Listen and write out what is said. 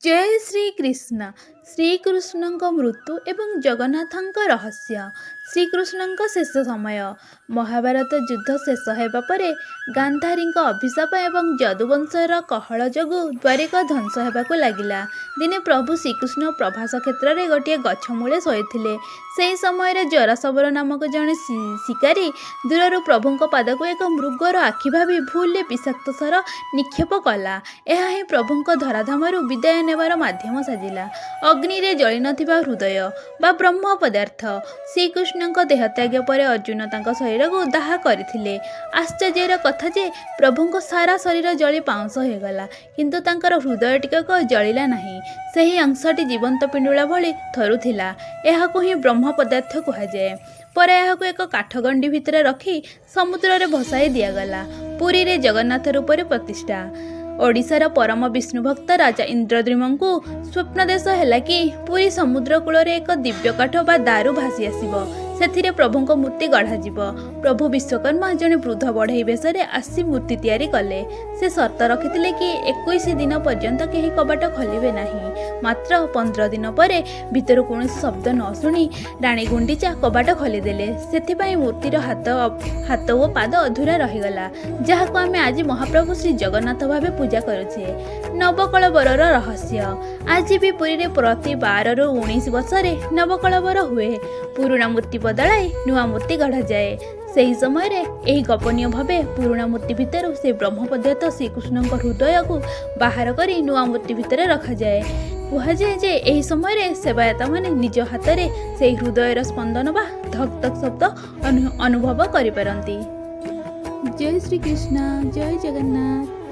जय श्री कृष्ण। श्रीकृष्ण मृत्यु एवं जगन्नाथ रहस्य। श्रीकृष्ण शेष समय महाभारत युद्ध शेष होगा पर गांधारी अभिशाप एवं यदुवंशर कहल जोगु द्वारिका ध्वंस होगा लगिला। दिने प्रभु श्रीकृष्ण प्रभास क्षेत्र में गोटे गछमूले शोते से समय जरासबर नामक जड़े शिकारी दूर प्रभु पाद को एक मृगर आखि भावी भूल विषाक्त सर निक्षेप कला। यह ही प्रभु धराधाम विदाय नेबार माध्यम साजिला। अग्नि रे जली नथिबा हृदय बा ब्रह्म पदार्थ श्रीकृष्ण देहत्याग पर अर्जुन तांका शरीर को दाह करथिले। आश्चर्यर कथा जे प्रभु सारा शरीर जली पाउंस हो गला किंतु तांकर हृदय टिकक जलिला नाही। सही अंशटी जीवंत पिंडुला भली थरुथिला। एहाकु ही ब्रह्म पदार्थ कहुए। पर एहाकु एक काठगंडी भितर रखी समुद्र रे भसाई दियागला। पुरी रे जगन्नाथ रूप प्रतिष्ठा। ओडिशार परम विष्णु भक्त राजा इंद्रद्युम्न को स्वप्नदेश है कि पुरी समुद्र कूल एक दिव्य काठ बा दारू भासी आसिबो। सेथिरे प्रभुଙ୍କ मूर्ति गढ़ाजिब। प्रभु विश्वकर्मा जने वृद्ध बढ़ई बेश आसी मूर्ति तैयारी कले। से शर्त रखिथिले कि 21 दिन पर्यंत केही कबाट खोलिबे नाही। मात्र 15 दिन पर भीतर कौन शब्द न शुणी राणी गुंडीचा कबाट खोलीदेले। सेथिपाई मूर्तिर हाथ ओ पाद अधूरा रहीगला, जहाको आमे आज महाप्रभु श्री जगन्नाथ भावे पूजा करुछे। नवकळेबरर रहस्य। आज भी पुरी रे प्रति 12 रु 19 वर्ष नवकळेबर हुए। पुराणा मूर्ति बदलाई नुआ मूर्ति गढ़ा जाए। सही समय यही गोपनीय भावे पुराणा मूर्ति भितर से ब्रह्म पदार्थ श्रीकृष्ण हृदय को बाहर करी नुआ मूर्ति भितर रखा जाए। कहुए जे यही समय सेवायता माने निज हाथ में से हृदयर स्पंदन बा धक धक शब्द अनुभव करि पारंती। जय श्री कृष्ण। जय जगन्नाथ।